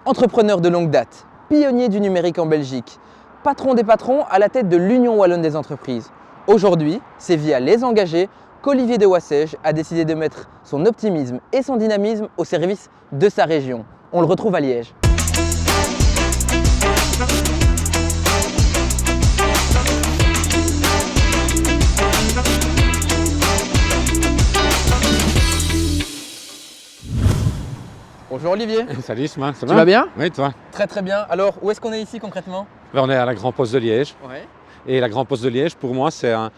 Entrepreneur de longue date, pionnier du numérique en Belgique, patron des patrons à la tête de l'Union Wallonne des entreprises. Aujourd'hui, c'est via Les Engagés qu'Olivier de Wassège a décidé de mettre son optimisme et son dynamisme au service de sa région. On le retrouve à Liège. Bonjour Olivier. Salut Isma, ça va? Tu vas bien? Oui, toi? Très très bien. Alors, où est-ce qu'on est ici concrètement? On est à la Grand Poste de Liège. Ouais. Et la Grand Poste de Liège, pour moi, c'est un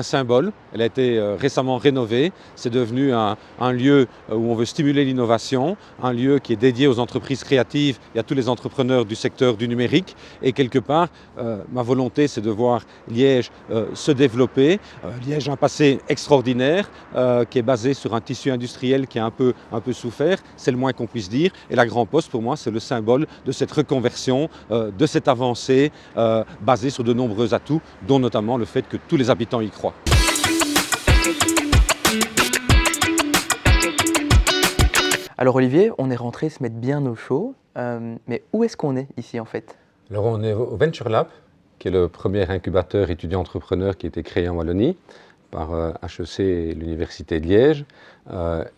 symbole. Elle a été récemment rénovée. C'est devenu un lieu où on veut stimuler l'innovation, un lieu qui est dédié aux entreprises créatives et à tous les entrepreneurs du secteur du numérique. Et quelque part, ma volonté, c'est de voir Liège se développer. Liège a un passé extraordinaire qui est basé sur un tissu industriel qui a un peu souffert. C'est le moins qu'on puisse dire. Et la Grand Poste, pour moi, c'est le symbole de cette reconversion, de cette avancée basée sur de nombreux atouts, dont notamment le fait que tous les habitants y croient. Alors Olivier, on est rentré se mettre bien au chaud, mais où est-ce qu'on est ici en fait? Alors on est au Venture Lab, qui est le premier incubateur étudiant-entrepreneur qui a été créé en Wallonie par HEC et l'Université de Liège.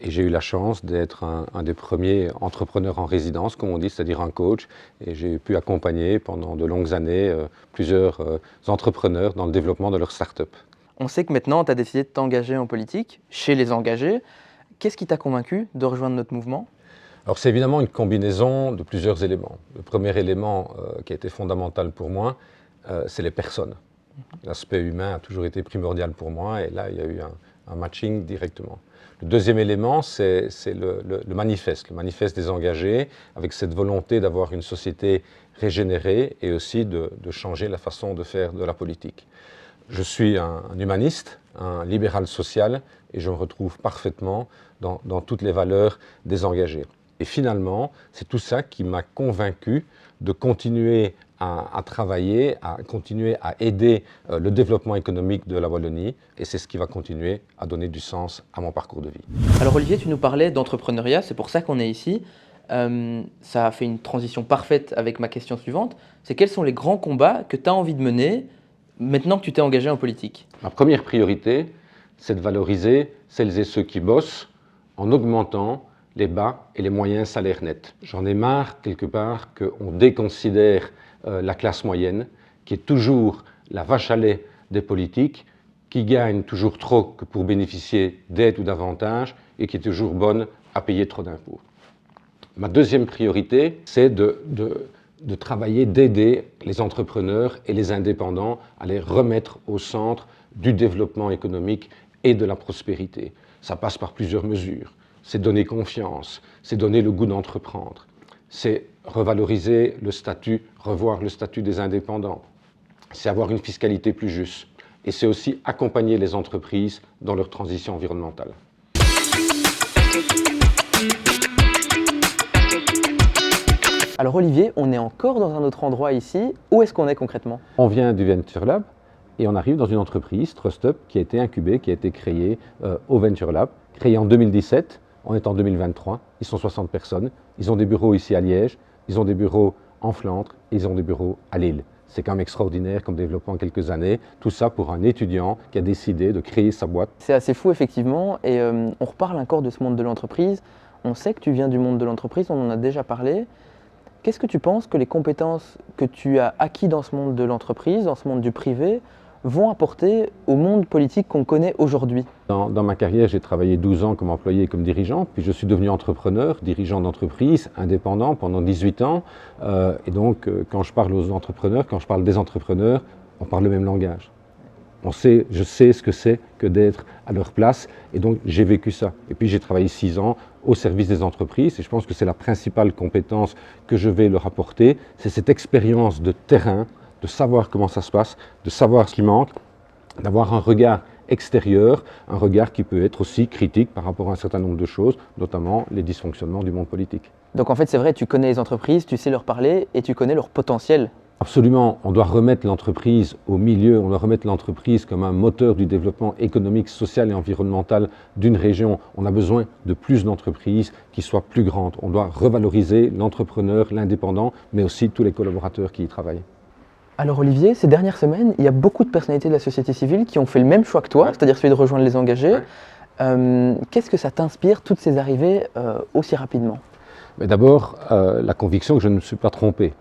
Et j'ai eu la chance d'être un des premiers entrepreneurs en résidence, comme on dit, c'est-à-dire un coach. Et j'ai pu accompagner pendant de longues années plusieurs entrepreneurs dans le développement de leur start-up. On sait que maintenant, tu as décidé de t'engager en politique, chez Les Engagés. Qu'est-ce qui t'a convaincu de rejoindre notre mouvement? Alors c'est évidemment une combinaison de plusieurs éléments. Le premier élément qui a été fondamental pour moi, c'est les personnes. L'aspect humain a toujours été primordial pour moi et là il y a eu un matching directement. Le deuxième élément, c'est le manifeste des engagés, avec cette volonté d'avoir une société régénérée et aussi de changer la façon de faire de la politique. Je suis un humaniste, un libéral social et je me retrouve parfaitement dans toutes les valeurs des engagés. Et finalement, c'est tout ça qui m'a convaincu de continuer à travailler, à continuer à aider le développement économique de la Wallonie et c'est ce qui va continuer à donner du sens à mon parcours de vie. Alors Olivier, tu nous parlais d'entrepreneuriat, c'est pour ça qu'on est ici. Ça a fait une transition parfaite avec ma question suivante. C'est quels sont les grands combats que tu as envie de mener maintenant que tu t'es engagé en politique? Ma première priorité, c'est de valoriser celles et ceux qui bossent en augmentant les bas et les moyens salaires nets. J'en ai marre, quelque part, qu'on déconsidère la classe moyenne, qui est toujours la vache à lait des politiques, qui gagne toujours trop que pour bénéficier d'aides ou d'avantages et qui est toujours bonne à payer trop d'impôts. Ma deuxième priorité, c'est de travailler, d'aider les entrepreneurs et les indépendants à les remettre au centre du développement économique et de la prospérité. Ça passe par plusieurs mesures. C'est donner confiance, c'est donner le goût d'entreprendre, c'est revaloriser le statut, revoir le statut des indépendants, c'est avoir une fiscalité plus juste et c'est aussi accompagner les entreprises dans leur transition environnementale. Alors Olivier, on est encore dans un autre endroit ici. Où est-ce qu'on est concrètement? On vient du Venture Lab et on arrive dans une entreprise, TrustUp, qui a été incubée, qui a été créée au Venture Lab, créée en 2017. On est en 2023, ils sont 60 personnes, ils ont des bureaux ici à Liège, ils ont des bureaux en Flandre, et ils ont des bureaux à Lille. C'est quand même extraordinaire comme développement en quelques années, tout ça pour un étudiant qui a décidé de créer sa boîte. C'est assez fou effectivement, et on reparle encore de ce monde de l'entreprise. On sait que tu viens du monde de l'entreprise, on en a déjà parlé. Qu'est-ce que tu penses que les compétences que tu as acquises dans ce monde de l'entreprise, dans ce monde du privé, vont apporter au monde politique qu'on connaît aujourd'hui? Dans ma carrière, j'ai travaillé 12 ans comme employé et comme dirigeant, puis je suis devenu entrepreneur, dirigeant d'entreprise, indépendant pendant 18 ans. Et donc, quand je parle aux entrepreneurs, quand je parle des entrepreneurs, on parle le même langage. Je sais ce que c'est que d'être à leur place, et donc j'ai vécu ça. Et puis j'ai travaillé 6 ans au service des entreprises, et je pense que c'est la principale compétence que je vais leur apporter, c'est cette expérience de terrain, de savoir comment ça se passe, de savoir ce qui manque, d'avoir un regard extérieur, un regard qui peut être aussi critique par rapport à un certain nombre de choses, notamment les dysfonctionnements du monde politique. Donc en fait c'est vrai, tu connais les entreprises, tu sais leur parler et tu connais leur potentiel. Absolument, on doit remettre l'entreprise au milieu, on doit remettre l'entreprise comme un moteur du développement économique, social et environnemental d'une région. On a besoin de plus d'entreprises qui soient plus grandes. On doit revaloriser l'entrepreneur, l'indépendant, mais aussi tous les collaborateurs qui y travaillent. Alors Olivier, ces dernières semaines, il y a beaucoup de personnalités de la société civile qui ont fait le même choix que toi, c'est-à-dire celui de rejoindre les engagés. Qu'est-ce que ça t'inspire, toutes ces arrivées aussi rapidement? Mais d'abord, la conviction que je ne me suis pas trompé.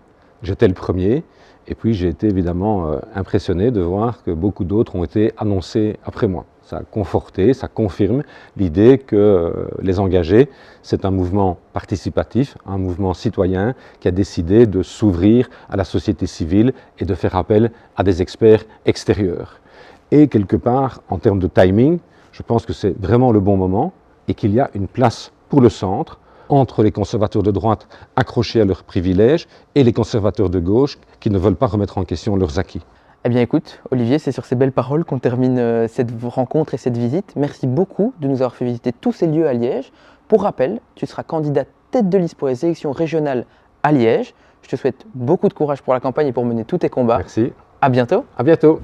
J'étais le premier, et puis j'ai été évidemment impressionné de voir que beaucoup d'autres ont été annoncés après moi. Ça a conforté, ça confirme l'idée que les engagés, c'est un mouvement participatif, un mouvement citoyen qui a décidé de s'ouvrir à la société civile et de faire appel à des experts extérieurs. Et quelque part, en termes de timing, je pense que c'est vraiment le bon moment et qu'il y a une place pour le centre, entre les conservateurs de droite accrochés à leurs privilèges et les conservateurs de gauche qui ne veulent pas remettre en question leurs acquis. Eh bien écoute, Olivier, c'est sur ces belles paroles qu'on termine cette rencontre et cette visite. Merci beaucoup de nous avoir fait visiter tous ces lieux à Liège. Pour rappel, tu seras candidat tête de liste pour les élections régionales à Liège. Je te souhaite beaucoup de courage pour la campagne et pour mener tous tes combats. Merci. À bientôt. À bientôt.